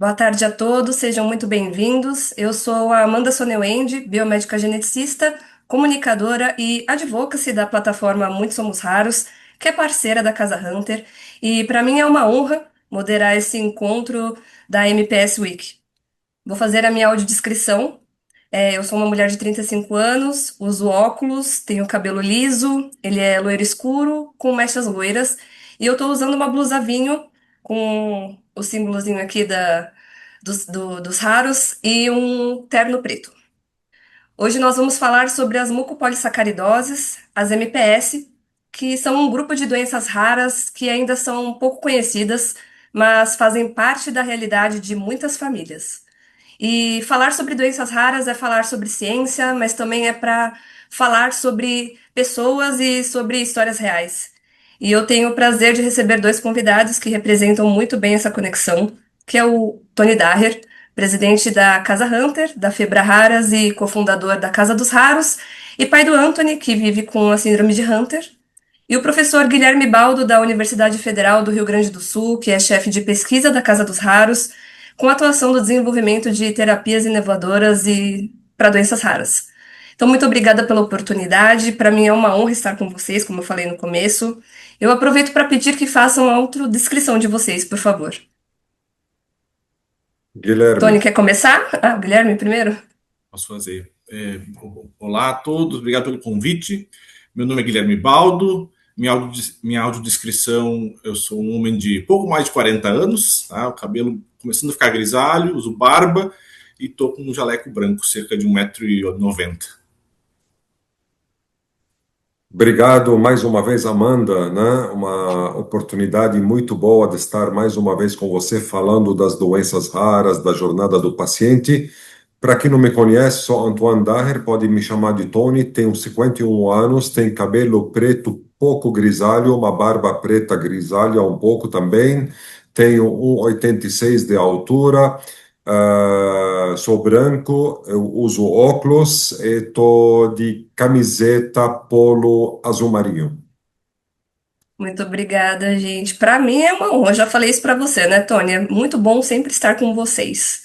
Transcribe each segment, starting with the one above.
Boa tarde a todos, sejam muito bem-vindos. Eu sou a Amanda Soneuendi, biomédica geneticista, comunicadora e advocacy da plataforma Muitos Somos Raros, que é parceira da Casa Hunter, e para mim é uma honra moderar esse encontro da MPS Week. Vou fazer a minha audiodescrição. Eu sou uma mulher de 35 anos, uso óculos, tenho cabelo liso, ele é loiro escuro, com mechas loiras, e eu estou usando uma blusa vinho com o símbolozinho aqui dos raros e um terno preto. Hoje nós vamos falar sobre as mucopolissacaridoses, as MPS, que são um grupo de doenças raras que ainda são pouco conhecidas, mas fazem parte da realidade de muitas famílias. E falar sobre doenças raras é falar sobre ciência, mas também é para falar sobre pessoas e sobre histórias reais. E eu tenho o prazer de receber dois convidados que representam muito bem essa conexão, que é o Tony Daher, presidente da Casa Hunter, da Febra Raras e cofundador da Casa dos Raros, e pai do Anthony, que vive com a síndrome de Hunter, e o professor Guilherme Baldo, da Universidade Federal do Rio Grande do Sul, que é chefe de pesquisa da Casa dos Raros, com atuação no desenvolvimento de terapias inovadoras e para doenças raras. Então, muito obrigada pela oportunidade. Para mim é uma honra estar com vocês, como eu falei no começo. Eu aproveito para pedir que façam a autodescrição de vocês, por favor. Tony, Guilherme, quer começar? Ah, o Guilherme primeiro? Posso fazer. Olá a todos, obrigado pelo convite. Meu nome é Guilherme Baldo. Minha audiodescrição: eu sou um homem de pouco mais de 40 anos, tá? O cabelo começando a ficar grisalho, uso barba e estou com um jaleco branco, cerca de 1,90 m. obrigado mais uma vez, Amanda, né? Uma oportunidade muito boa de estar mais uma vez com você falando das doenças raras, da jornada do paciente. Para quem não me conhece, sou Antoine Daher, pode me chamar de Tony, tenho 51 anos, tenho cabelo preto, pouco grisalho, uma barba preta grisalha um pouco também, tenho 1,86 de altura. Sou branco, eu uso óculos e tô de camiseta polo azul marinho. Muito obrigada, gente. Para mim é uma honra. Eu já falei isso para você, né, Tony? É muito bom sempre estar com vocês.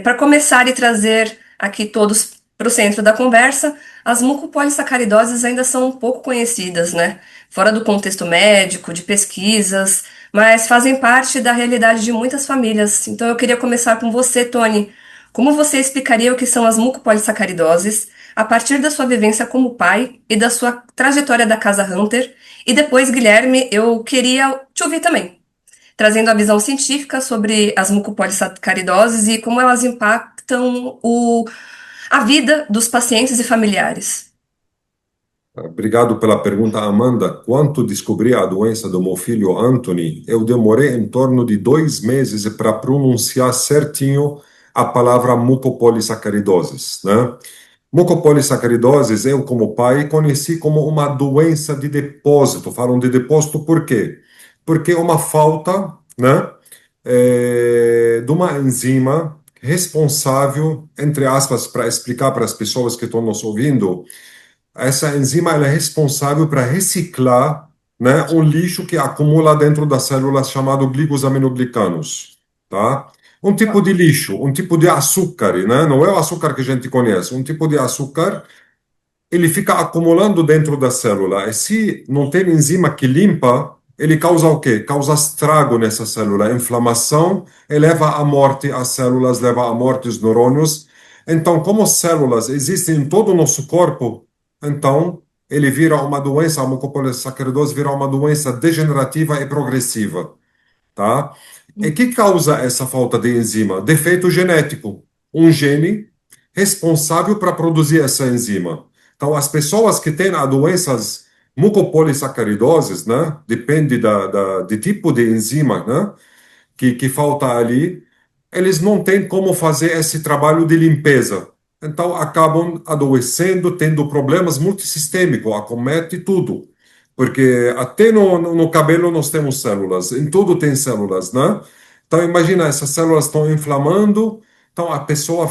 Para começar e trazer aqui todos para o centro da conversa, as mucopolissacaridoses ainda são pouco conhecidas, né? Fora do contexto médico, de pesquisas, mas fazem parte da realidade de muitas famílias. Então eu queria começar com você, Tony. Como você explicaria o que são as mucopolissacaridoses a partir da sua vivência como pai e da sua trajetória da Casa Hunter? E depois, Guilherme, eu queria te ouvir também trazendo a visão científica sobre as mucopolissacaridoses e como elas impactam a vida dos pacientes e familiares. Obrigado pela pergunta, Amanda. Quando descobri a doença do meu filho Anthony, eu demorei em torno de 2 meses para pronunciar certinho a palavra mucopolissacaridoses, né? Mucopolissacaridoses, eu como pai conheci como uma doença de depósito. Falam de depósito por quê? Porque é uma falta, né, de uma enzima responsável, entre aspas, para explicar para as pessoas que estão nos ouvindo, essa enzima ela é responsável para reciclar, né, um lixo que acumula dentro das células chamado glicosaminoglicanos, tá? Um tipo de lixo, um tipo de açúcar, né? Não é o açúcar que a gente conhece, um tipo de açúcar, ele fica acumulando dentro da célula. E se não tem enzima que limpa, ele causa o quê? Causa estrago nessa célula, inflamação, e leva à morte as células, leva à morte os neurônios. Então, como células existem em todo o nosso corpo, então ele vira uma doença, a mucopolissacaridose vira uma doença degenerativa e progressiva, tá? E que causa essa falta de enzima? Defeito genético. Um gene responsável para produzir essa enzima. Então, as pessoas que têm a doenças mucopolissacaridoses, né, depende de tipo de enzima, né, que falta ali, eles não têm como fazer esse trabalho de limpeza. Então, acabam adoecendo, tendo problemas multissistêmicos, acomete tudo. Porque até no cabelo nós temos células, em tudo tem células, né? Então, imagina, essas células estão inflamando, então a pessoa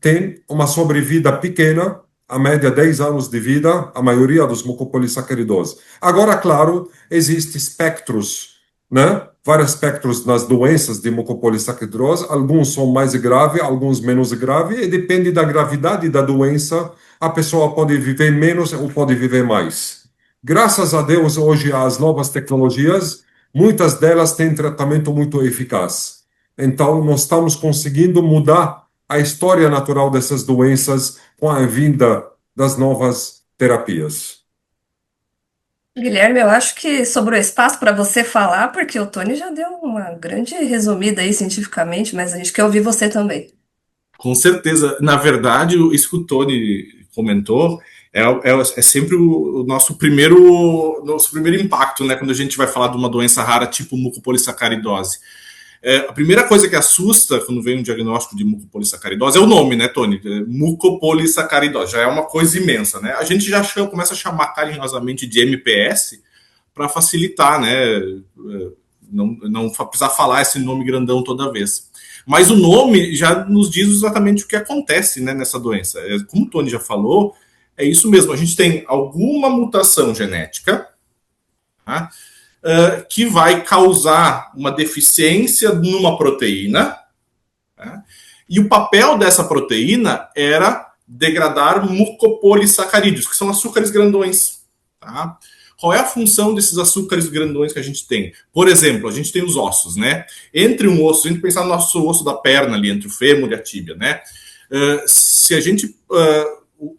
tem uma sobrevida pequena, a média 10 anos de vida, a maioria dos mucopolissacaridoses. Agora, claro, existem espectros, né? vários espectros nas doenças de mucopolissacaridose, alguns são mais graves, alguns menos graves, e depende da gravidade da doença, a pessoa pode viver menos ou pode viver mais. Graças a Deus, hoje, as novas tecnologias, muitas delas têm tratamento muito eficaz. Então, nós estamos conseguindo mudar a história natural dessas doenças com a vinda das novas terapias. Guilherme, eu acho que sobrou espaço para você falar, porque o Tony já deu uma grande resumida aí cientificamente, mas a gente quer ouvir você também. Com certeza. Na verdade, isso que o Tony comentou é sempre o nosso primeiro impacto, né? Quando a gente vai falar de uma doença rara tipo mucopolissacaridose. A primeira coisa que assusta quando vem um diagnóstico de mucopolissacaridose é o nome, né, Tony? Mucopolissacaridose, já é uma coisa imensa, né? A gente já começa a chamar carinhosamente de MPS para facilitar, né? Não precisar falar esse nome grandão toda vez. Mas o nome já nos diz exatamente o que acontece, né, nessa doença. Como o Tony já falou, é isso mesmo. A gente tem alguma mutação genética, tá? Que vai causar uma deficiência numa proteína, tá? E o papel dessa proteína era degradar mucopolissacarídeos, que são açúcares grandões. Tá? Qual é a função desses açúcares grandões que a gente tem? Por exemplo, a gente tem os ossos, né? Entre um osso, se a gente pensar no nosso osso da perna ali, entre o fêmur e a tíbia, né? Se a gente,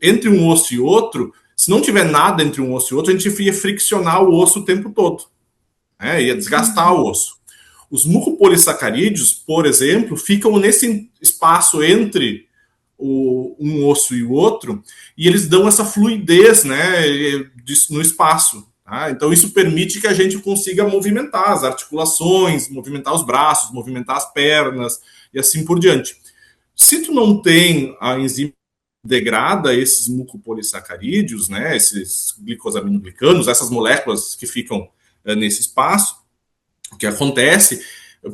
entre um osso e outro, se não tiver nada entre um osso e outro, a gente ia friccionar o osso o tempo todo. Ia desgastar o osso. Os mucopolissacarídeos, por exemplo, ficam nesse espaço entre um osso e o outro, e eles dão essa fluidez, né, no espaço. Tá? Então, isso permite que a gente consiga movimentar as articulações, movimentar os braços, movimentar as pernas, e assim por diante. Se tu não tem a enzima que degrada esses mucopolissacarídeos, né, esses glicosaminoglicanos, essas moléculas que ficam nesse espaço, o que acontece,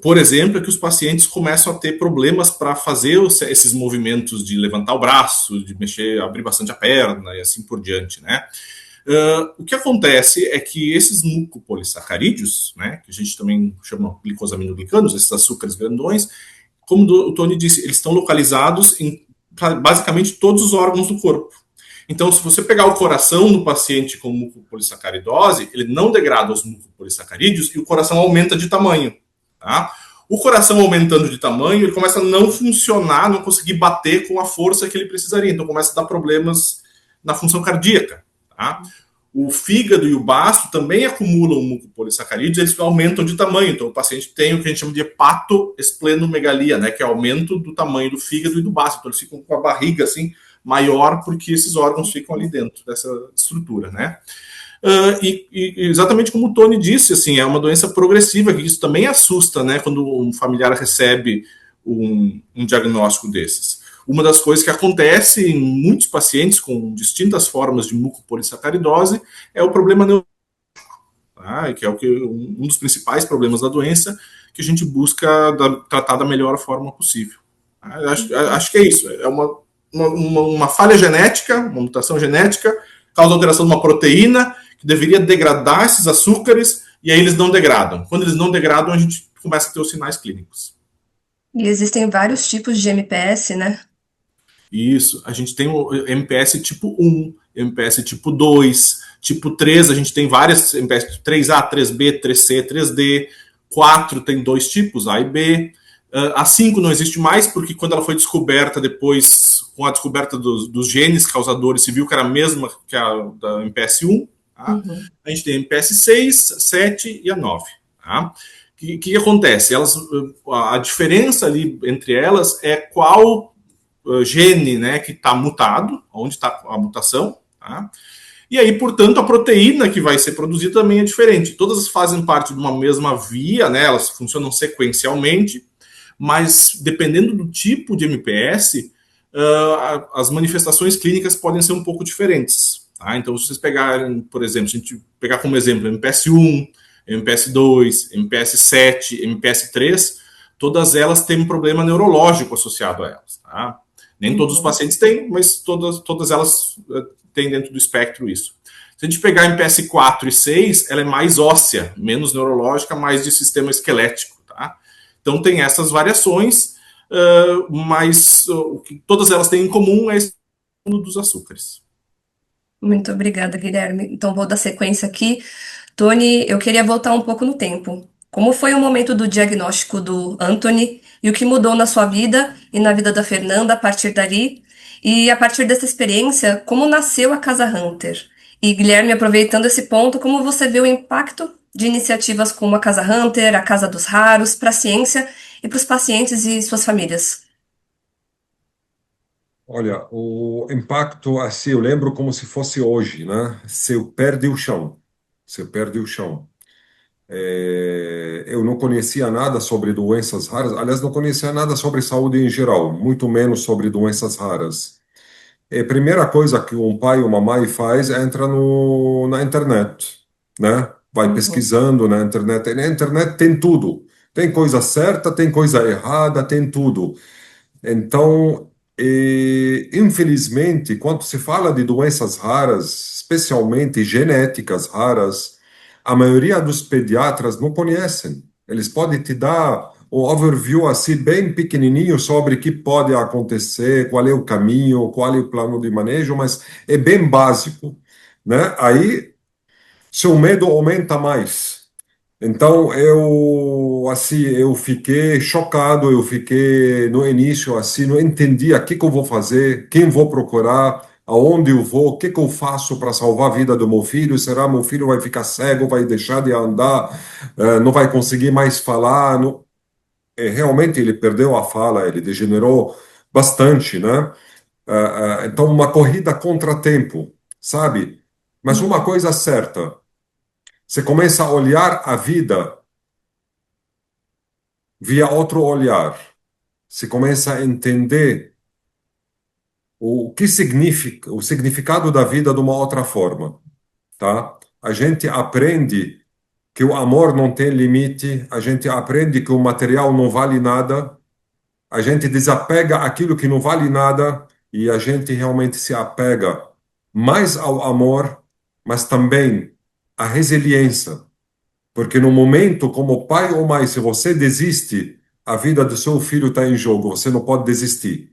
por exemplo, é que os pacientes começam a ter problemas para fazer esses movimentos de levantar o braço, de mexer, abrir bastante a perna e assim por diante, né? O que acontece é que esses mucopolissacarídeos, né, que a gente também chama glicosaminoglicanos, esses açúcares grandões, como o Tony disse, eles estão localizados em basicamente todos os órgãos do corpo. Então, se você pegar o coração do paciente com mucopolissacaridose, ele não degrada os mucopolissacarídeos e o coração aumenta de tamanho. Tá? O coração aumentando de tamanho, ele começa a não funcionar, não conseguir bater com a força que ele precisaria. Então, começa a dar problemas na função cardíaca. Tá? O fígado e o baço também acumulam mucopolissacarídeos, eles aumentam de tamanho. Então, o paciente tem o que a gente chama de hepatoesplenomegalia, né, que é aumento do tamanho do fígado e do baço. Então, eles ficam com a barriga assim maior porque esses órgãos ficam ali dentro dessa estrutura, né? E exatamente como o Tony disse, assim, é uma doença progressiva, que isso também assusta, né, quando um familiar recebe um diagnóstico desses. Uma das coisas que acontece em muitos pacientes com distintas formas de mucopolissacaridose é o problema neurológico, tá? Que é um dos principais problemas da doença que a gente busca tratar da melhor forma possível. Acho que é isso, é uma falha genética, uma mutação genética, causa alteração de uma proteína que deveria degradar esses açúcares e aí eles não degradam. Quando eles não degradam, a gente começa a ter os sinais clínicos. E existem vários tipos de MPS, né? Isso, a gente tem o MPS tipo 1, MPS tipo 2, tipo 3, a gente tem várias MPS 3A, 3B, 3C, 3D, 4 tem 2 tipos, A e B. A 5 não existe mais, porque quando ela foi descoberta depois, com a descoberta dos genes causadores, se viu que era a mesma que a da MPS 1. Tá? Uhum. A gente tem a MPS 6, 7 e a 9. Tá? O que acontece? A diferença ali entre elas é qual gene, né, que está mutado, onde está a mutação. Tá? E aí, portanto, a proteína que vai ser produzida também é diferente. Todas fazem parte de uma mesma via, né, elas funcionam sequencialmente, mas dependendo do tipo de MPS, as manifestações clínicas podem ser um pouco diferentes. Tá? Então, se vocês pegarem, por exemplo, se a gente pegar como exemplo MPS 1, MPS 2, MPS 7, MPS 3, todas elas têm um problema neurológico associado a elas. Tá? Nem todos os pacientes têm, mas todas elas têm dentro do espectro isso. Se a gente pegar em PS4 e 6, ela é mais óssea, menos neurológica, mais de sistema esquelético, tá? Então tem essas variações, mas o que todas elas têm em comum é esse mundo dos açúcares. Muito obrigada, Guilherme. Então, vou dar sequência aqui. Tony, eu queria voltar um pouco no tempo. Como foi o momento do diagnóstico do Anthony e o que mudou na sua vida e na vida da Fernanda a partir dali? E a partir dessa experiência, como nasceu a Casa Hunter? E Guilherme, aproveitando esse ponto, como você vê o impacto de iniciativas como a Casa Hunter, a Casa dos Raros, para a ciência e para os pacientes e suas famílias? Olha, o impacto, assim, eu lembro como se fosse hoje, né? Se perde o chão. Se perde o chão. Eu não conhecia nada sobre doenças raras, aliás, não conhecia nada sobre saúde em geral, muito menos sobre doenças raras. A primeira coisa que um pai ou uma mãe faz é entrar na internet, né? Vai Uhum. pesquisando na internet. E na internet tem tudo. Tem coisa certa, tem coisa errada, tem tudo. Então, infelizmente, quando se fala de doenças raras, especialmente genéticas raras, a maioria dos pediatras não conhecem. Eles podem te dar um overview assim bem pequenininho sobre o que pode acontecer, qual é o caminho, qual é o plano de manejo, mas é bem básico, né? Aí seu medo aumenta mais. Então eu fiquei chocado, eu fiquei no início assim, não entendia o que que eu vou fazer, quem vou procurar, aonde eu vou, o que que eu faço para salvar a vida do meu filho? Será meu filho vai ficar cego, vai deixar de andar, não vai conseguir mais falar? Realmente ele perdeu a fala, ele degenerou bastante, né? Então uma corrida contra tempo, sabe? Mas uma Uhum. coisa certa, você começa a olhar a vida via outro olhar. Se começa a entender o que significa, o significado da vida de uma outra forma, tá? A gente aprende que o amor não tem limite, a gente aprende que o material não vale nada, a gente desapega aquilo que não vale nada e a gente realmente se apega mais ao amor, mas também à resiliência. Porque no momento, como pai ou mãe, se você desiste, a vida do seu filho está em jogo, você não pode desistir.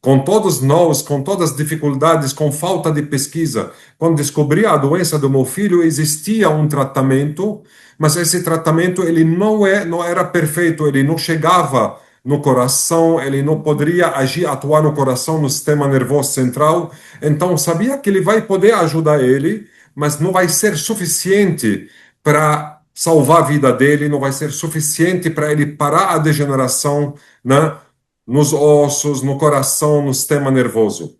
Com todos nós, com todas as dificuldades, com falta de pesquisa, quando descobri a doença do meu filho, existia um tratamento, mas esse tratamento ele não era perfeito, ele não chegava no coração, ele não poderia agir, atuar no coração, no sistema nervoso central. Então, sabia que ele vai poder ajudar ele, mas não vai ser suficiente para salvar a vida dele, não vai ser suficiente para ele parar a degeneração, né? Nos ossos, no coração, no sistema nervoso.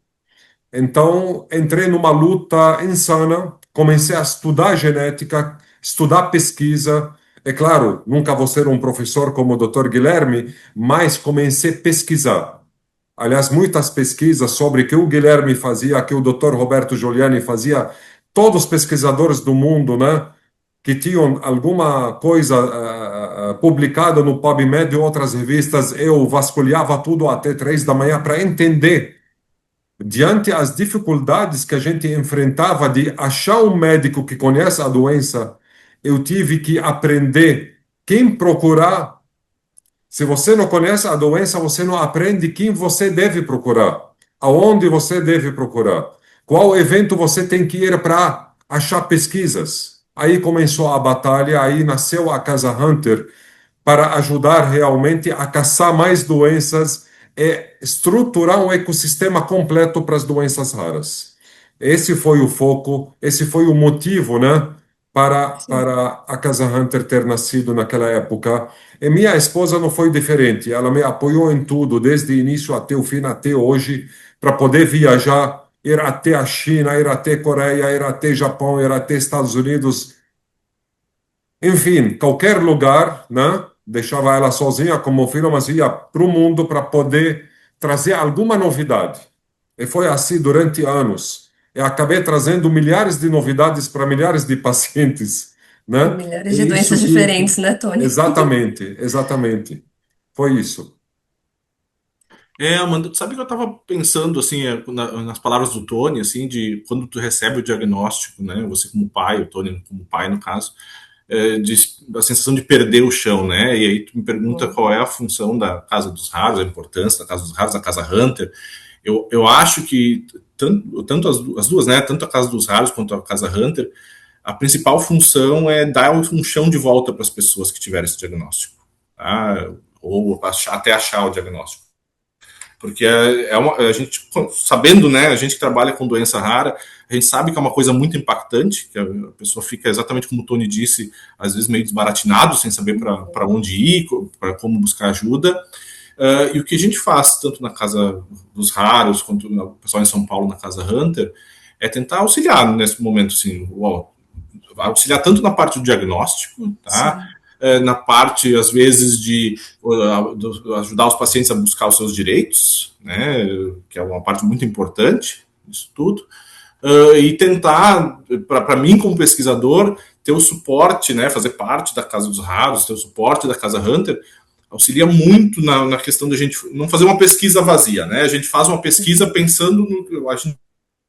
Então, entrei numa luta insana, comecei a estudar genética, estudar pesquisa. É claro, nunca vou ser um professor como o Dr. Guilherme, mas comecei a pesquisar. Aliás, muitas pesquisas sobre o que o Guilherme fazia, que o Dr. Roberto Giuliani fazia, todos os pesquisadores do mundo, né? Que tinham alguma coisa publicada no PubMed e outras revistas, eu vasculhava tudo até 3 da manhã para entender, diante as dificuldades que a gente enfrentava de achar um médico que conhece a doença, eu tive que aprender quem procurar. Se você não conhece a doença, você não aprende quem você deve procurar, aonde você deve procurar, qual evento você tem que ir para achar pesquisas. Aí começou a batalha, aí nasceu a Casa Hunter para ajudar realmente a caçar mais doenças e estruturar um ecossistema completo para as doenças raras. Esse foi o foco, esse foi o motivo, né, Sim. para a Casa Hunter ter nascido naquela época. E minha esposa não foi diferente, ela me apoiou em tudo, desde o início até o fim, até hoje, para poder viajar, ir até a China, ir até a Coreia, ir até Japão, ir até Estados Unidos, enfim, qualquer lugar, né? Deixava ela sozinha como filha, mas ia para o mundo para poder trazer alguma novidade. E foi assim durante anos. Eu acabei trazendo milhares de novidades para milhares de pacientes, E né? milhares de E isso doenças que diferentes, né, Tony? exatamente, exatamente. Foi isso. Amanda, tu sabe que eu estava pensando assim, nas palavras do Tony, assim, de quando tu recebe o diagnóstico, né? Você como pai, o Tony como pai no caso, de, a sensação de perder o chão, né? E aí tu me pergunta Hum. qual é a função da Casa dos Raros, a importância da Casa dos Raros, da Casa Hunter. Eu acho que tanto as duas, né? Tanto a Casa dos Raros quanto a Casa Hunter, a principal função é dar um chão de volta para as pessoas que tiveram esse diagnóstico, tá? Ou até achar o diagnóstico. Porque a gente, sabendo, né, a gente que trabalha com doença rara, a gente sabe que é uma coisa muito impactante, que a pessoa fica exatamente como o Tony disse, às vezes meio desbaratinado, sem saber para onde ir, para como buscar ajuda. E o que a gente faz, tanto na Casa dos Raros, quanto o pessoal em São Paulo, na Casa Hunter, é tentar auxiliar nesse momento, assim, auxiliar tanto na parte do diagnóstico, tá? Sim. Na parte, às vezes, de ajudar os pacientes a buscar os seus direitos, né? Que é uma parte muito importante disso tudo. E tentar, para mim, como pesquisador, ter o suporte, né? Fazer parte da Casa dos Raros, ter o suporte da Casa Hunter, auxilia muito na questão da gente não fazer uma pesquisa vazia, né? A gente faz uma pesquisa pensando no. A gente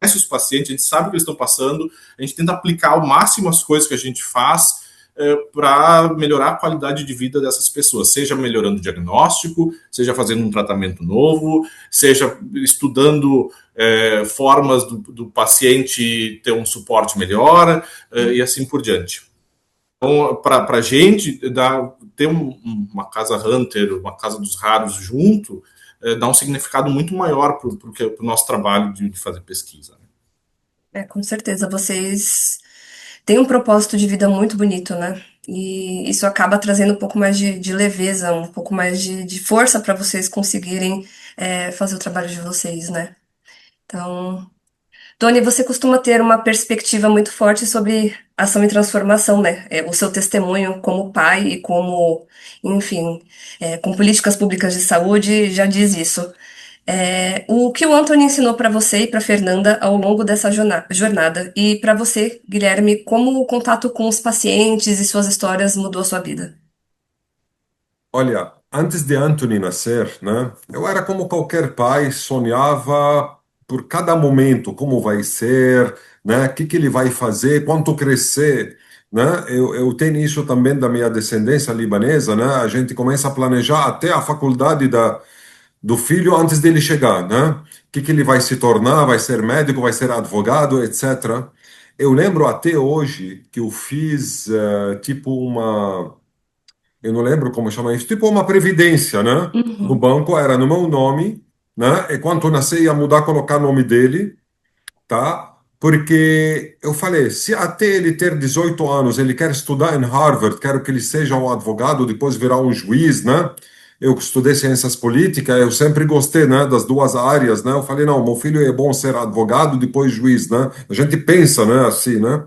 conhece os pacientes, a gente sabe o que eles estão passando, a gente tenta aplicar ao máximo as coisas que a gente faz para melhorar a qualidade de vida dessas pessoas, seja melhorando o diagnóstico, seja fazendo um tratamento novo, seja estudando formas do paciente ter um suporte melhor e assim por diante. Então, para a gente ter uma casa Hunter, uma casa dos raros junto, dá um significado muito maior para o nosso trabalho de fazer pesquisa. Com certeza. Vocês têm um propósito de vida muito bonito, né? E isso acaba trazendo um pouco mais de leveza, um pouco mais de força para vocês conseguirem fazer o trabalho de vocês, né? Então, Tony, você costuma ter uma perspectiva muito forte sobre ação e transformação, né? O seu testemunho como pai e como, enfim, com políticas públicas de saúde já diz isso. O que o Anthony ensinou para você e para Fernanda ao longo dessa jornada? E para você, Guilherme, como o contato com os pacientes e suas histórias mudou a sua vida? Olha, antes de Anthony nascer, né, eu era como qualquer pai, sonhava por cada momento, como vai ser, né, o que que ele vai fazer, quanto crescer, né? Eu tenho isso também da minha descendência libanesa, né? A gente começa a planejar até a faculdade do filho antes dele chegar, né? O que que ele vai se tornar, vai ser médico, vai ser advogado, etc. Eu lembro até hoje que eu fiz tipo uma, eu não lembro como chama isso, tipo uma previdência, né? No Uhum. banco era no meu nome, né? E quando eu nasci ia mudar, colocar o nome dele, tá? Porque eu falei, se até ele ter 18 anos, ele quer estudar em Harvard, quero que ele seja um advogado, depois virar um juiz, né? Eu que estudei ciências políticas, eu sempre gostei, né, das duas áreas, né? Eu falei, não, meu filho é bom ser advogado, depois juiz, né? A gente pensa, né, assim, né?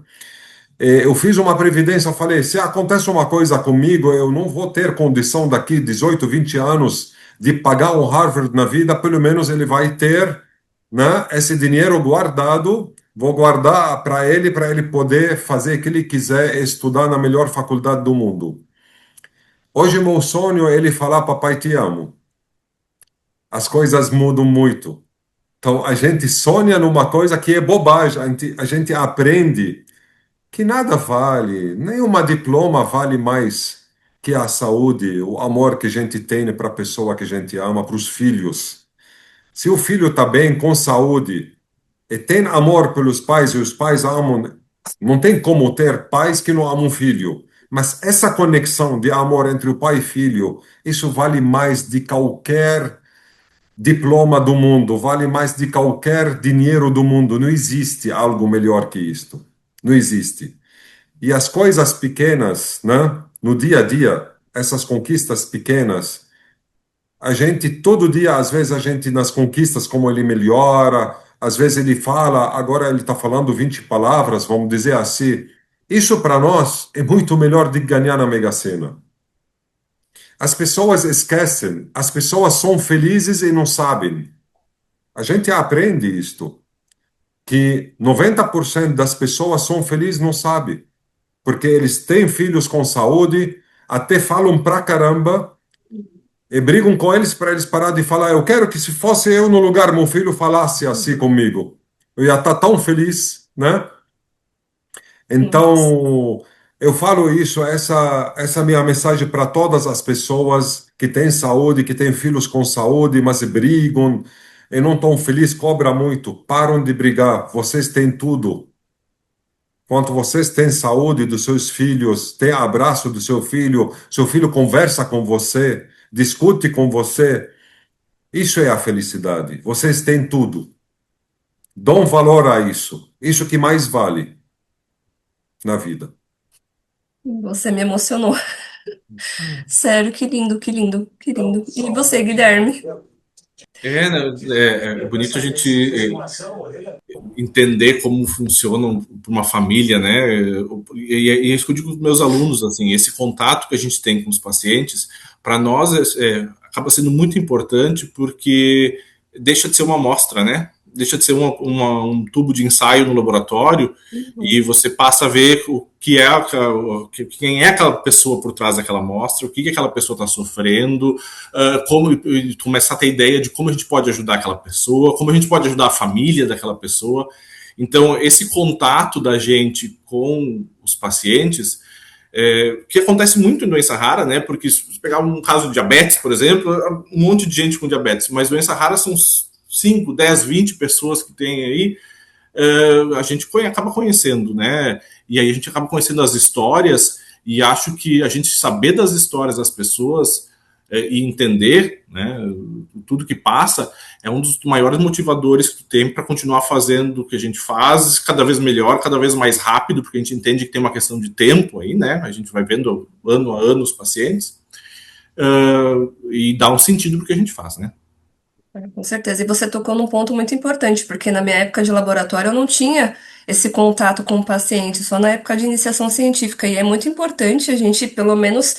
Eu fiz uma previdência, eu falei, se acontece uma coisa comigo, eu não vou ter condição daqui 18, 20 anos de pagar um Harvard na vida, pelo menos ele vai ter, né, esse dinheiro guardado, vou guardar para ele poder fazer o que ele quiser, estudar na melhor faculdade do mundo. Hoje meu sonho é ele falar, papai, te amo. As coisas mudam muito. Então a gente sonha numa coisa que é bobagem, a gente aprende que nada vale, nenhuma diploma vale mais que a saúde, o amor que a gente tem para a pessoa que a gente ama, para os filhos. Se o filho está bem, com saúde, e tem amor pelos pais, e os pais amam, não tem como ter pais que não amam o filho. Mas essa conexão de amor entre o pai e filho, isso vale mais de qualquer diploma do mundo, vale mais de qualquer dinheiro do mundo. Não existe algo melhor que isto. Não existe. E as coisas pequenas, né? No dia a dia, essas conquistas pequenas, a gente todo dia, às vezes a gente nas conquistas, como ele melhora, às vezes ele fala, agora ele está falando 20 palavras, vamos dizer assim. Isso para nós é muito melhor de ganhar na Mega Sena. As pessoas esquecem, as pessoas são felizes e não sabem. A gente aprende isto, que 90% das pessoas são felizes e não sabem. Porque eles têm filhos com saúde, até falam pra caramba, e brigam com eles para eles parar de falar. Eu quero que se fosse eu no lugar, meu filho falasse assim comigo. Eu ia estar tão feliz, né? Nossa. Então, eu falo isso, essa é a minha mensagem para todas as pessoas que têm saúde, que têm filhos com saúde, mas brigam e não estão felizes, cobra muito. Param de brigar, vocês têm tudo. Quanto vocês têm saúde dos seus filhos, têm abraço do seu filho conversa com você, discute com você, isso é a felicidade. Vocês têm tudo. Dão valor a isso. Isso que mais vale na vida. Você me emocionou. Sério, que lindo, que lindo, que lindo. E você, Guilherme? Né, é bonito a gente entender como funciona uma família, né? E é isso que eu digo para os meus alunos, assim, esse contato que a gente tem com os pacientes, para nós acaba sendo muito importante porque deixa de ser uma amostra, né? Deixa de ser um tubo de ensaio no laboratório Uhum. e você passa a ver o que é quem é aquela pessoa por trás daquela amostra, o que aquela pessoa está sofrendo, como começar a ter ideia de como a gente pode ajudar aquela pessoa, como a gente pode ajudar a família daquela pessoa. Então, esse contato da gente com os pacientes, que acontece muito em doença rara, né? Porque se pegar um caso de diabetes, por exemplo, um monte de gente com diabetes, mas doença rara são 5, 10, 20 pessoas que tem aí, a gente acaba conhecendo, né? E aí a gente acaba conhecendo as histórias e acho que a gente saber das histórias das pessoas e entender, né, tudo que passa é um dos maiores motivadores que tem para continuar fazendo o que a gente faz, cada vez melhor, cada vez mais rápido, porque a gente entende que tem uma questão de tempo aí, né? A gente vai vendo ano a ano os pacientes e dá um sentido para o que a gente faz, né? Com certeza. E você tocou num ponto muito importante, porque na minha época de laboratório eu não tinha esse contato com o paciente, só na época de iniciação científica. E é muito importante a gente, pelo menos,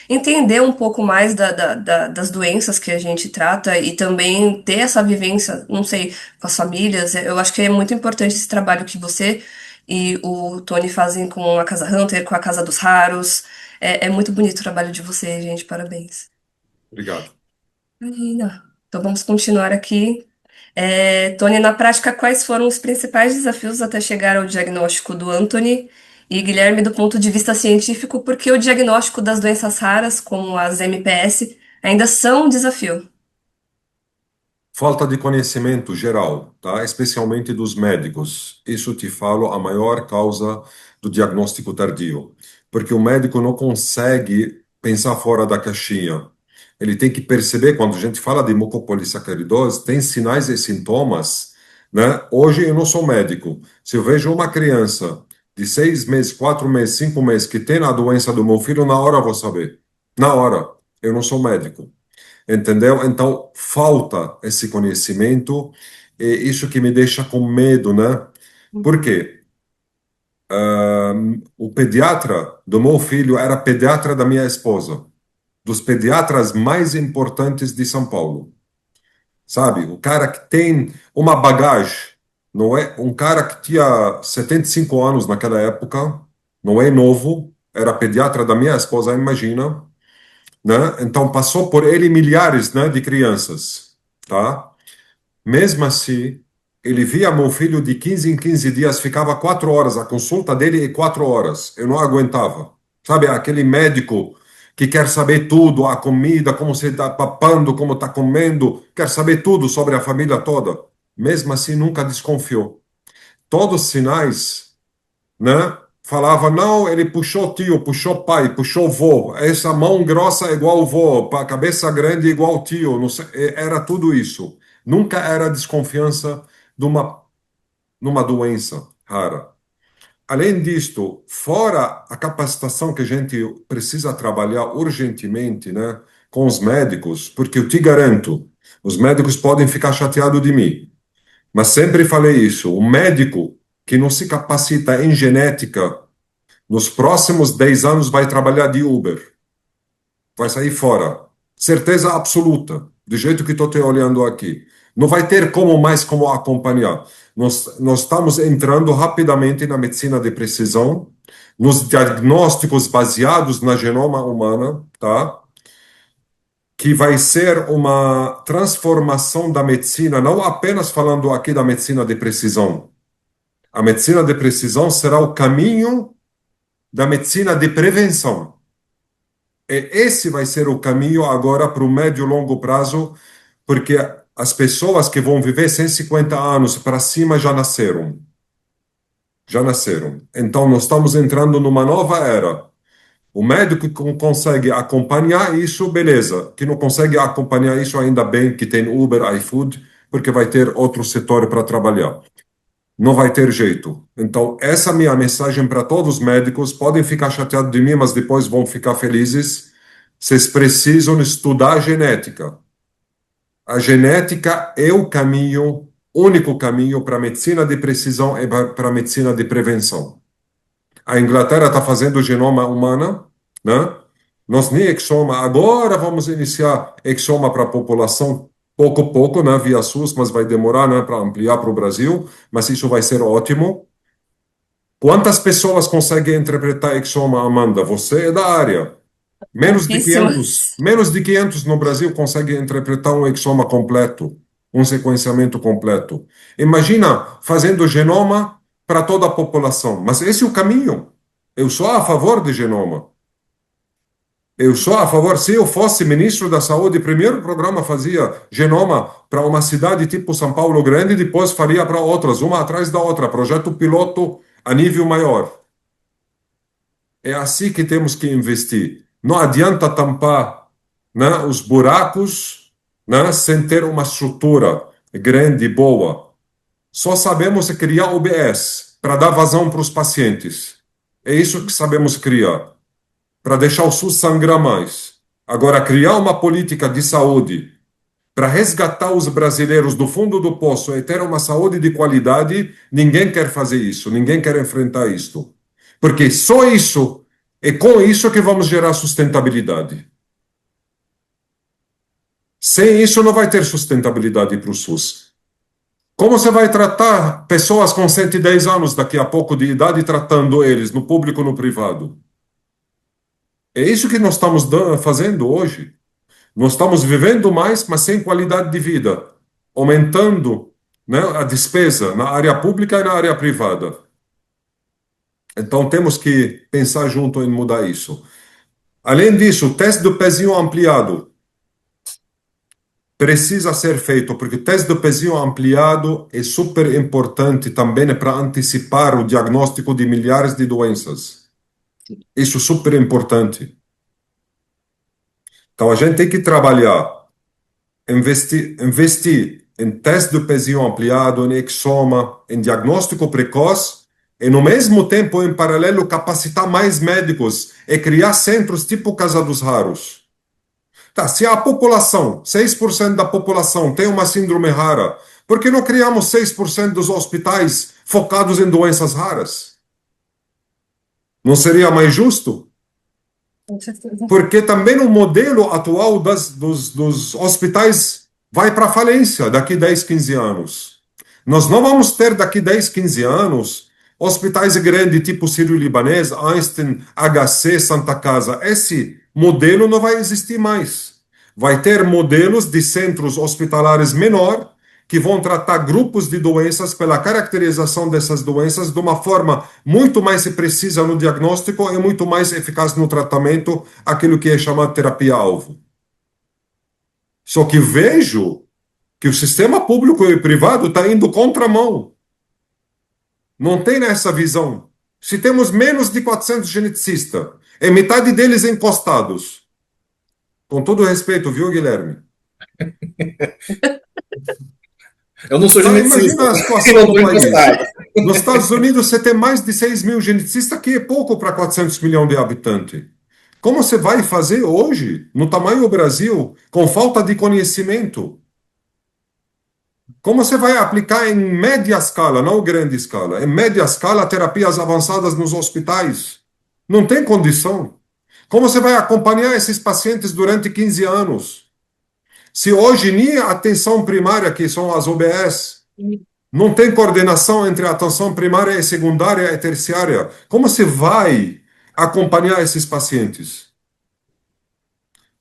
entender um pouco mais das doenças que a gente trata e também ter essa vivência, não sei, com as famílias. Eu acho que é muito importante esse trabalho que você e o Tony fazem com a Casa Hunter, com a Casa dos Raros. É muito bonito o trabalho de vocês, gente. Parabéns. Obrigado. Imagina. Então vamos continuar aqui. Tony, na prática, quais foram os principais desafios até chegar ao diagnóstico do Anthony? E Guilherme, do ponto de vista científico, por que o diagnóstico das doenças raras, como as MPS, ainda são um desafio? Falta de conhecimento geral, tá? Especialmente dos médicos. Isso te falo a maior causa do diagnóstico tardio, porque o médico não consegue pensar fora da caixinha. Ele tem que perceber, quando a gente fala de mucopolissacaridose, tem sinais e sintomas, né? Hoje eu não sou médico. Se eu vejo uma criança de 6 meses, 4 meses, 5 meses que tem a doença do meu filho, na hora eu vou saber. Na hora. Eu não sou médico. Entendeu? Então, falta esse conhecimento, e isso que me deixa com medo, né? Por quê? O pediatra do meu filho era pediatra da minha esposa, dos pediatras mais importantes de São Paulo. Sabe? O cara que tem uma bagagem, não é um cara que tinha 75 anos naquela época, não é novo, era pediatra da minha esposa, imagina, né? Então passou por ele milhares, né, de crianças, tá? Mesmo assim, ele via meu filho de 15 em 15 dias, ficava 4 horas, a consulta dele é 4 horas. Eu não aguentava. Sabe, aquele médico que quer saber tudo, a comida, como você está papando, como está comendo, quer saber tudo sobre a família toda. Mesmo assim, nunca desconfiou. Todos os sinais, né? Falava, não, ele puxou tio, puxou pai, puxou vô. Essa mão grossa é igual vô, cabeça grande é igual tio. Não sei, era tudo isso. Nunca era desconfiança de numa doença rara. Além disto, fora a capacitação que a gente precisa trabalhar urgentemente, né, com os médicos, porque eu te garanto, os médicos podem ficar chateados de mim, mas sempre falei isso, o médico que não se capacita em genética, nos próximos 10 anos vai trabalhar de Uber, vai sair fora. Certeza absoluta, do jeito que estou te olhando aqui. Não vai ter como mais como acompanhar. Nós estamos entrando rapidamente na medicina de precisão, nos diagnósticos baseados na genoma humana, tá? que vai ser uma transformação da medicina, não apenas falando aqui da medicina de precisão. A medicina de precisão será o caminho da medicina de prevenção. E esse vai ser o caminho agora para o médio e longo prazo, porque as pessoas que vão viver 150 anos para cima já nasceram. Já nasceram. Então, nós estamos entrando numa nova era. O médico que consegue acompanhar isso, beleza. Que não consegue acompanhar isso, ainda bem que tem Uber, iFood, porque vai ter outro setor para trabalhar. Não vai ter jeito. Então, essa é a minha mensagem para todos os médicos. Podem ficar chateados de mim, mas depois vão ficar felizes. Vocês precisam estudar a genética. A genética é o caminho, único caminho para a medicina de precisão e para a medicina de prevenção. A Inglaterra está fazendo o genoma humana, né? Nós nem exoma, agora vamos iniciar exoma para a população, pouco a pouco, né, via SUS, mas vai demorar, né, para ampliar para o Brasil, mas isso vai ser ótimo. Quantas pessoas conseguem interpretar exoma, Amanda? Você é da área. Pouquíssimas. Menos de 500 no Brasil conseguem interpretar um exoma completo, um sequenciamento completo. Imagina fazendo genoma para toda a população. Mas esse é o caminho. Eu sou a favor de genoma. Eu sou a favor, se eu fosse ministro da Saúde, primeiro programa fazia genoma para uma cidade tipo São Paulo Grande, depois faria para outras, uma atrás da outra, projeto piloto a nível maior. É assim que temos que investir. Não adianta tampar, né, os buracos, né, sem ter uma estrutura grande e boa. Só sabemos criar OBS para dar vazão para os pacientes. É isso que sabemos criar, para deixar o SUS sangrar mais. Agora, criar uma política de saúde para resgatar os brasileiros do fundo do poço e ter uma saúde de qualidade, ninguém quer fazer isso, ninguém quer enfrentar isso. Porque só isso, é com isso que vamos gerar sustentabilidade. Sem isso, não vai ter sustentabilidade para o SUS. Como você vai tratar pessoas com 110 anos daqui a pouco de idade, tratando eles no público ou no privado? É isso que nós estamos fazendo hoje. Nós estamos vivendo mais, mas sem qualidade de vida, aumentando, né, a despesa na área pública e na área privada. Então temos que pensar junto em mudar isso. Além disso, o teste do pezinho ampliado precisa ser feito, porque o teste do pezinho ampliado é super importante também para antecipar o diagnóstico de milhares de doenças. Isso é super importante. Então a gente tem que trabalhar, investir em teste do pezinho ampliado, em exoma, em diagnóstico precoce, e no mesmo tempo, em paralelo, capacitar mais médicos e criar centros tipo Casa dos Raros. Tá, se a população, 6% da população tem uma síndrome rara, por que não criamos 6% dos hospitais focados em doenças raras? Não seria mais justo? Com certeza. Porque também o modelo atual dos hospitais vai para falência daqui 10, 15 anos. Nós não vamos ter daqui 10, 15 anos hospitais grandes tipo Sírio-Libanês, Einstein, HC, Santa Casa. Esse modelo não vai existir mais. Vai ter modelos de centros hospitalares menor que vão tratar grupos de doenças pela caracterização dessas doenças de uma forma muito mais precisa no diagnóstico e muito mais eficaz no tratamento, aquilo que é chamado terapia-alvo. Só que vejo que o sistema público e privado está indo contramão. Não tem essa visão. Se temos menos de 400 geneticistas, e metade deles encostados, com todo respeito, viu, Guilherme? Eu não sou Tá, geneticista. imagina a situação do país. Nos Estados Unidos, você tem mais de 6 mil geneticistas, que é pouco para 400 milhões de habitantes. Como você vai fazer hoje, no tamanho do Brasil, com falta de conhecimento? Como você vai aplicar em média escala, não grande escala, em média escala, terapias avançadas nos hospitais? Não tem condição. Como você vai acompanhar esses pacientes durante 15 anos? Se hoje nem a atenção primária, que são as OBS, não tem coordenação entre a atenção primária e secundária e terciária, como se vai acompanhar esses pacientes?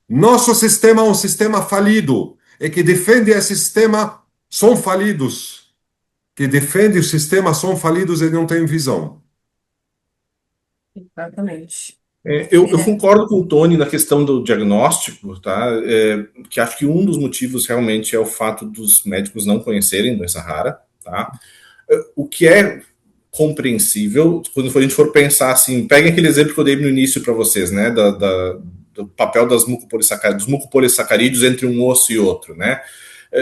Nosso sistema é um sistema falido. E que defende esse sistema são falidos. Que defende o sistema são falidos e não têm visão. Exatamente. Eu É, concordo com o Tony na questão do diagnóstico, tá? Que acho que um dos motivos realmente é o fato dos médicos não conhecerem doença rara, tá? O que é compreensível quando a gente for pensar assim, peguem aquele exemplo que eu dei no início para vocês, né, do papel dos mucopolissacarídeos entre um osso e outro, né?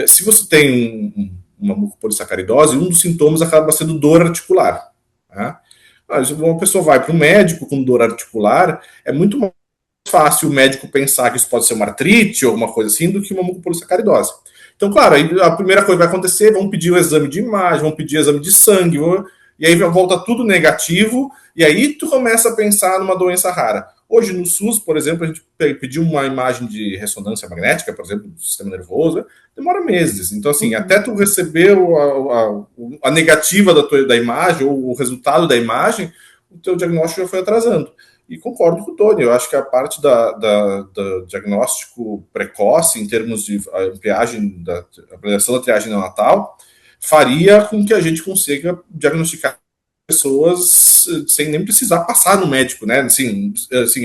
Se você tem uma mucopolissacaridose, um dos sintomas acaba sendo dor articular, tá? Uma pessoa vai para o médico com dor articular, é muito mais fácil o médico pensar que isso pode ser uma artrite ou alguma coisa assim do que uma mucopolissacaridose. Então, claro, aí a primeira coisa que vai acontecer, vão pedir o exame de imagem, vão pedir o exame de sangue, e aí volta tudo negativo, e aí tu começa a pensar numa doença rara. Hoje no SUS, por exemplo, a gente pediu uma imagem de ressonância magnética, por exemplo, do sistema nervoso, demora meses. Então, assim, até tu receber a negativa da imagem, ou o resultado da imagem, o teu diagnóstico já foi atrasando. E concordo com o Tony, eu acho que a parte do diagnóstico precoce, em termos de ampliagem, da avaliação da triagem neonatal, faria com que a gente consiga diagnosticar pessoas sem nem precisar passar no médico, né? Assim,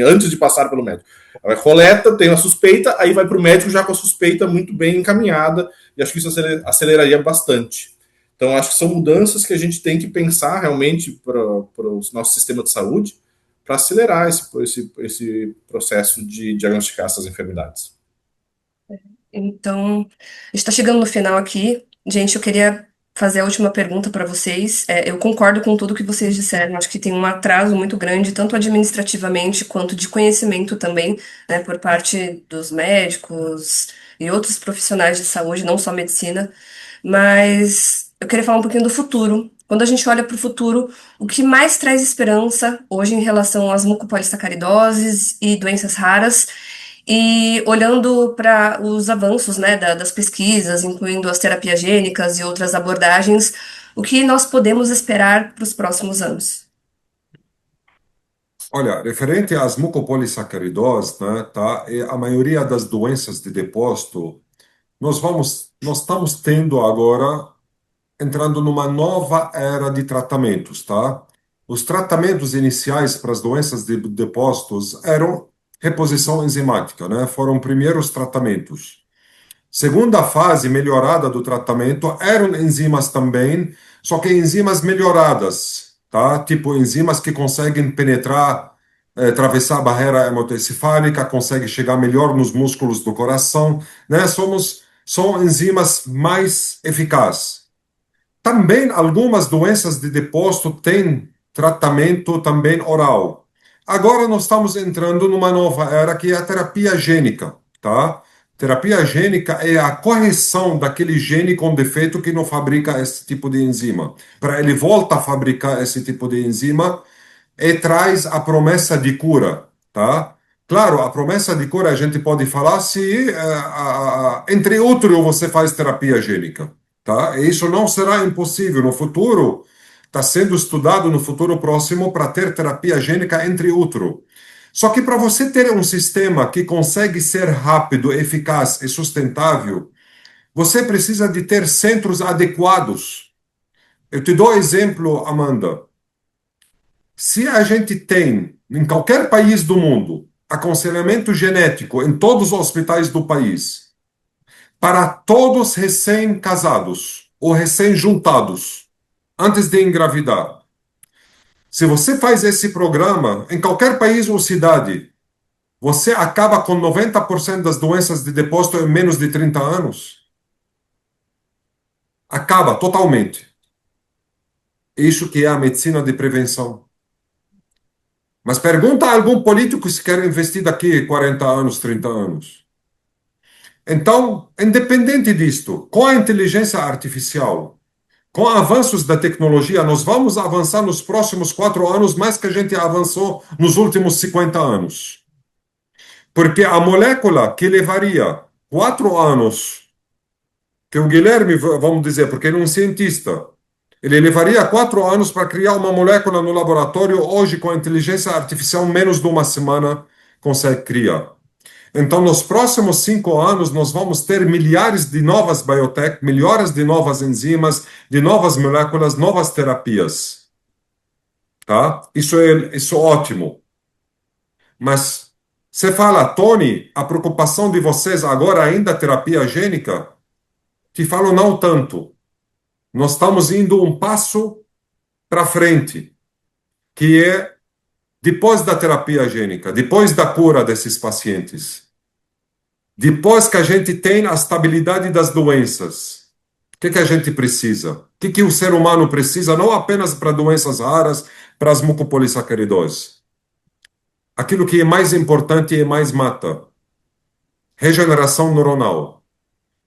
antes de passar pelo médico. Ela coleta, tem a suspeita, aí vai para o médico já com a suspeita muito bem encaminhada, e acho que isso aceleraria bastante. Então, acho que são mudanças que a gente tem que pensar realmente para o nosso sistema de saúde, para acelerar esse processo de diagnosticar essas enfermidades. então, a gente está chegando no final aqui. Gente, eu queria fazer a última pergunta para vocês. Eu concordo com tudo que vocês disseram. Acho que tem um atraso muito grande, tanto administrativamente quanto de conhecimento também, né, por parte dos médicos e outros profissionais de saúde, não só medicina. Mas eu queria falar um pouquinho do futuro. Quando a gente olha para o futuro, o que mais traz esperança hoje em relação às mucopolissacaridoses e doenças raras? E olhando para os avanços, né, das pesquisas, incluindo as terapias gênicas e outras abordagens, o que nós podemos esperar para os próximos anos? Olha, referente às mucopolissacaridoses, né, tá, e a maioria das doenças de depósito, nós estamos tendo agora, entrando numa nova era de tratamentos, tá? Os tratamentos iniciais para as doenças de depósitos eram reposição enzimática, né? Foram primeiros tratamentos. Segunda fase melhorada do tratamento eram enzimas também, só que enzimas melhoradas, tá? Tipo enzimas que conseguem penetrar, atravessar a barreira hematoencefálica, conseguem chegar melhor nos músculos do coração, né? São enzimas mais eficazes. Também algumas doenças de depósito têm tratamento também oral. Agora nós estamos entrando numa nova era que é a terapia gênica, tá? Terapia gênica é a correção daquele gene com defeito que não fabrica esse tipo de enzima. Para ele voltar a fabricar esse tipo de enzima e traz a promessa de cura, tá? Claro, a promessa de cura a gente pode falar se, entre outros, você faz terapia gênica, tá? E isso não será impossível no futuro. Está sendo estudado no futuro próximo para ter terapia gênica, entre outros. Só que para você ter um sistema que consegue ser rápido, eficaz e sustentável, você precisa de ter centros adequados. Eu te dou exemplo, Amanda. Se a gente tem, em qualquer país do mundo, aconselhamento genético em todos os hospitais do país, para todos recém-casados ou recém-juntados, antes de engravidar, se você faz esse programa em qualquer país ou cidade, você acaba com 90% das doenças de depósito em menos de 30 anos. Acaba totalmente. Isso que é a medicina de prevenção. Mas pergunta a algum político se quer investir daqui 40 anos, 30 anos. Então, independente disto, com a inteligência artificial, com avanços da tecnologia, nós vamos avançar nos próximos 4 anos mais que a gente avançou nos últimos 50 anos. Porque a molécula que levaria 4 anos, que o Guilherme, vamos dizer, porque ele é um cientista, ele levaria 4 anos para criar uma molécula no laboratório, hoje com a inteligência artificial, menos de uma semana consegue criar. Então, nos próximos 5 anos, nós vamos ter milhares de novas biotech, milhares de novas enzimas, de novas moléculas, novas terapias, tá? Isso é ótimo. Mas você fala, Tony, a preocupação de vocês agora ainda é terapia gênica? Te falo, não tanto. Nós estamos indo um passo para frente, que é depois da terapia gênica, depois da cura desses pacientes, depois que a gente tem a estabilidade das doenças, o que a gente precisa? O que o ser humano precisa, não apenas para doenças raras, para as mucopolissacaridoses? Aquilo que é mais importante e mais mata, regeneração neuronal.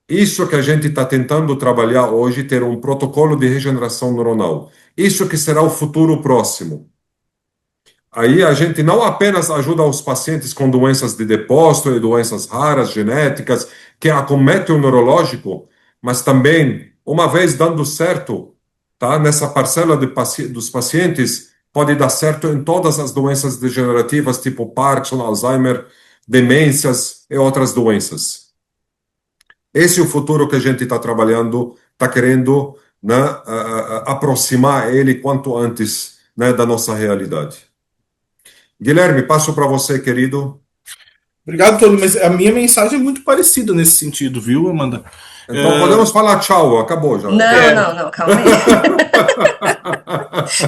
Isso que a gente está tentando trabalhar hoje, ter um protocolo de regeneração neuronal. Isso que será o futuro próximo. Aí a gente não apenas ajuda os pacientes com doenças de depósito e doenças raras, genéticas, que acometem o neurológico, mas também, uma vez dando certo, tá, nessa parcela dos pacientes, pode dar certo em todas as doenças degenerativas, tipo Parkinson, Alzheimer, demências e outras doenças. Esse é o futuro que a gente está trabalhando, está querendo, né, aproximar ele quanto antes, né, da nossa realidade. Guilherme, passo para você, querido. Obrigado, Tony, mas a minha mensagem é muito parecida nesse sentido, viu, Amanda? Então podemos falar tchau, acabou já. Não, É, não, não, calma aí.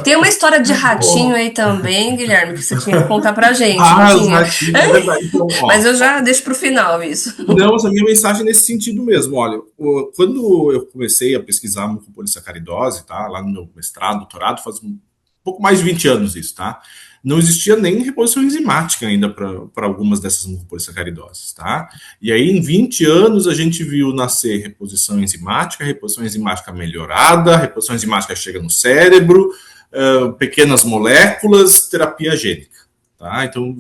Tem uma história de ratinho aí também, Guilherme, que você tinha que contar pra gente, não os tinha? ratinhos, é verdade. Então, Mas ó, eu já deixo pro final isso. não, a minha mensagem é nesse sentido mesmo. Olha, quando eu comecei a pesquisar mucopolissacaridose, tá, lá no meu mestrado, doutorado, faz um pouco mais de 20 anos isso, tá? Não existia nem reposição enzimática ainda para algumas dessas mucopolissacaridoses, tá? E aí, em 20 anos, a gente viu nascer reposição enzimática melhorada, reposição enzimática chega no cérebro, pequenas moléculas, terapia gênica. Tá? Então,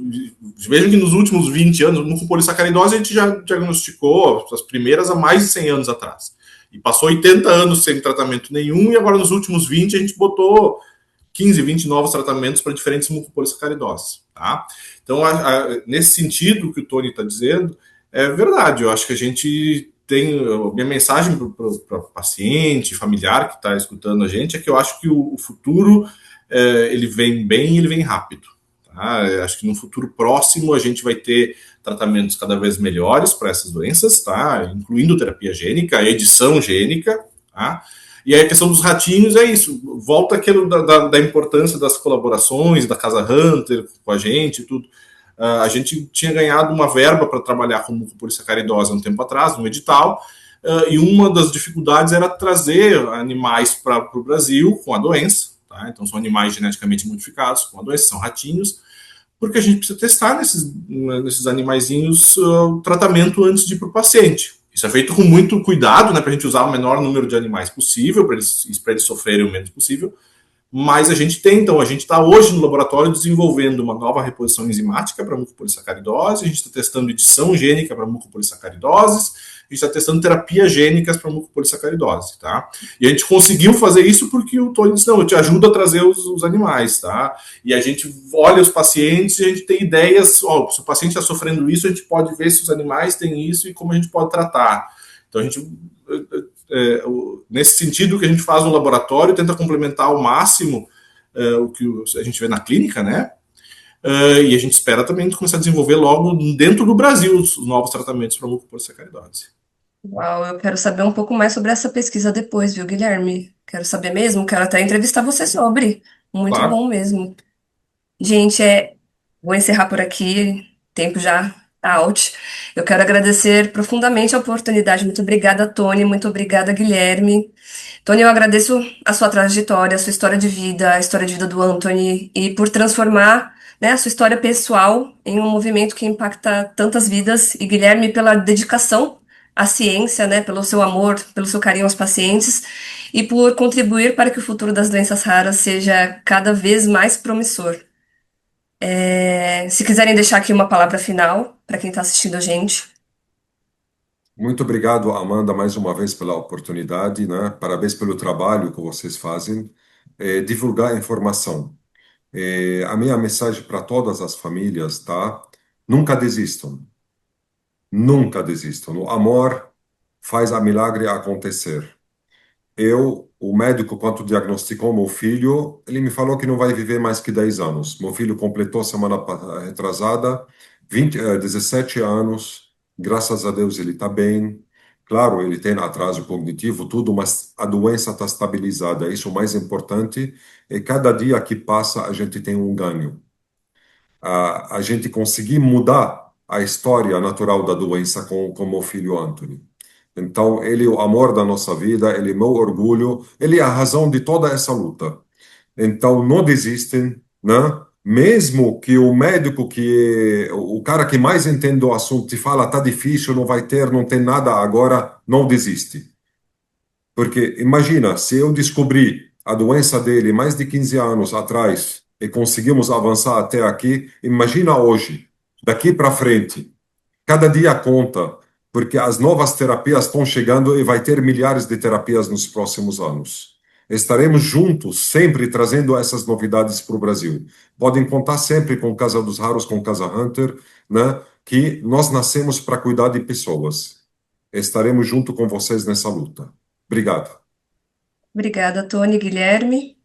vejam que nos últimos 20 anos, mucopolissacaridose a gente já diagnosticou as primeiras há mais de 100 anos atrás. E passou 80 anos sem tratamento nenhum, e agora nos últimos 20 a gente botou 15, 20 novos tratamentos para diferentes mucopolissacaridoses. Tá? Então, nesse sentido que o Tony está dizendo, é verdade. Eu acho que a gente tem. Minha mensagem para o paciente, familiar que está escutando a gente, é que eu acho que o futuro ele vem bem e ele vem rápido. Tá? Acho que no futuro próximo a gente vai ter tratamentos cada vez melhores para essas doenças, tá? Incluindo terapia gênica, edição gênica. Tá? E aí a questão dos ratinhos é isso. Volta aquilo da importância das colaborações, da Casa Hunter com a gente e tudo. A gente tinha ganhado uma verba para trabalhar com mucopolissacaridose há um tempo atrás, no edital, e uma das dificuldades era trazer animais para o Brasil com a doença. Tá? Então são animais geneticamente modificados com a doença, são ratinhos, porque a gente precisa testar nesses animaizinhos tratamento antes de ir para o paciente. Isso é feito com muito cuidado, né, para a gente usar o menor número de animais possível, para eles sofrerem o menos possível. Mas a gente está hoje no laboratório desenvolvendo uma nova reposição enzimática para mucopolissacaridose, a gente está testando edição gênica para mucopolissacaridoses, a gente está testando terapias gênicas para mucopolissacaridose, tá? E a gente conseguiu fazer isso porque o Tony disse, não, eu te ajudo a trazer os animais, tá? E a gente olha os pacientes e a gente tem ideias, ó, se o paciente está sofrendo isso, a gente pode ver se os animais têm isso e como a gente pode tratar. Então a gente nesse sentido que a gente faz no laboratório, tenta complementar ao máximo o que a gente vê na clínica, né? E a gente espera também começar a desenvolver logo dentro do Brasil os novos tratamentos para mucopolissacaridose. Uau, eu quero saber um pouco mais sobre essa pesquisa depois, viu, Guilherme? Quero saber mesmo, quero até entrevistar você sobre. Muito Claro. bom mesmo. Gente, vou encerrar por aqui, tempo já tá out. Eu quero agradecer profundamente a oportunidade. Muito obrigada, Tony. Muito obrigada, Guilherme. Tony, eu agradeço a sua trajetória, a sua história de vida, a história de vida do Anthony e por transformar, né, a sua história pessoal em um movimento que impacta tantas vidas. E Guilherme, pela dedicação à ciência, né, pelo seu amor, pelo seu carinho aos pacientes e por contribuir para que o futuro das doenças raras seja cada vez mais promissor. Se quiserem deixar aqui uma palavra final para quem está assistindo a gente. Muito obrigado, Amanda, mais uma vez pela oportunidade, né? Parabéns pelo trabalho que vocês fazem. Divulgar informação. A minha mensagem para todas as famílias, tá? Nunca desistam. Nunca desistam. O amor faz a milagre acontecer. O médico, quando diagnosticou meu filho, ele me falou que não vai viver mais que 10 anos. Meu filho completou semana retrasada 17 anos. Graças a Deus ele está bem. Claro, ele tem atraso cognitivo, tudo, mas a doença está estabilizada. Isso é o mais importante. E cada dia que passa, a gente tem um ganho. A gente conseguir mudar a história natural da doença com meu filho Anthony. Então, ele é o amor da nossa vida, ele é meu orgulho, ele é a razão de toda essa luta. Então, não desistem, né? Mesmo que o médico, que é o cara que mais entende do assunto, te fala, tá difícil, não vai ter, não tem nada agora, não desiste. Porque imagina, se eu descobri a doença dele mais de 15 anos atrás e conseguimos avançar até aqui, imagina hoje, daqui para frente. Cada dia conta, porque as novas terapias estão chegando e vai ter milhares de terapias nos próximos anos. Estaremos juntos, sempre trazendo essas novidades para o Brasil. Podem contar sempre com Casa dos Raros, com Casa Hunter, né? Que nós nascemos para cuidar de pessoas. Estaremos junto com vocês nessa luta. Obrigado. Obrigada, Tony, Guilherme.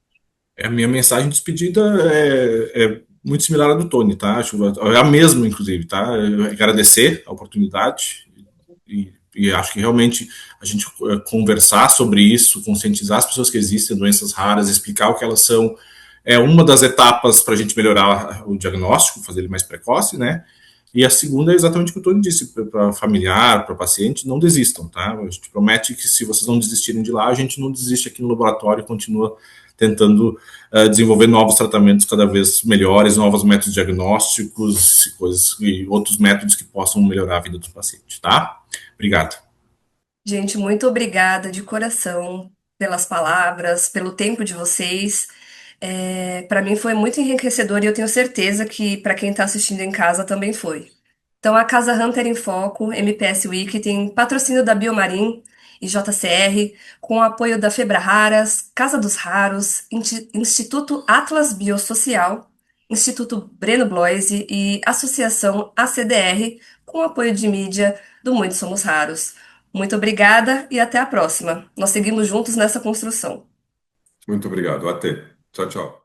A minha mensagem de despedida é muito similar à do Tony, tá? É a mesma, inclusive, tá? Agradecer a oportunidade e acho que realmente a gente conversar sobre isso, conscientizar as pessoas que existem doenças raras, explicar o que elas são, é uma das etapas para a gente melhorar o diagnóstico, fazer ele mais precoce, né? E a segunda é exatamente o que o Tony disse, para familiar, para paciente, não desistam, tá? A gente promete que se vocês não desistirem de lá, a gente não desiste aqui no laboratório e continua tentando desenvolver novos tratamentos cada vez melhores, novos métodos diagnósticos e coisas e outros métodos que possam melhorar a vida dos pacientes, tá? Obrigado. Gente, muito obrigada de coração pelas palavras, pelo tempo de vocês. Para mim foi muito enriquecedor e eu tenho certeza que para quem está assistindo em casa também foi. Então, a Casa Hunter em Foco, MPS Wiki, tem patrocínio da Biomarin e JCR, com o apoio da Febra Raras, Casa dos Raros, Instituto Atlas Biosocial, Instituto Breno Bloise e Associação ACDR, com o apoio de mídia do Muitos Somos Raros. Muito obrigada e até a próxima. Nós seguimos juntos nessa construção. Muito obrigado. Até. Tchau, tchau.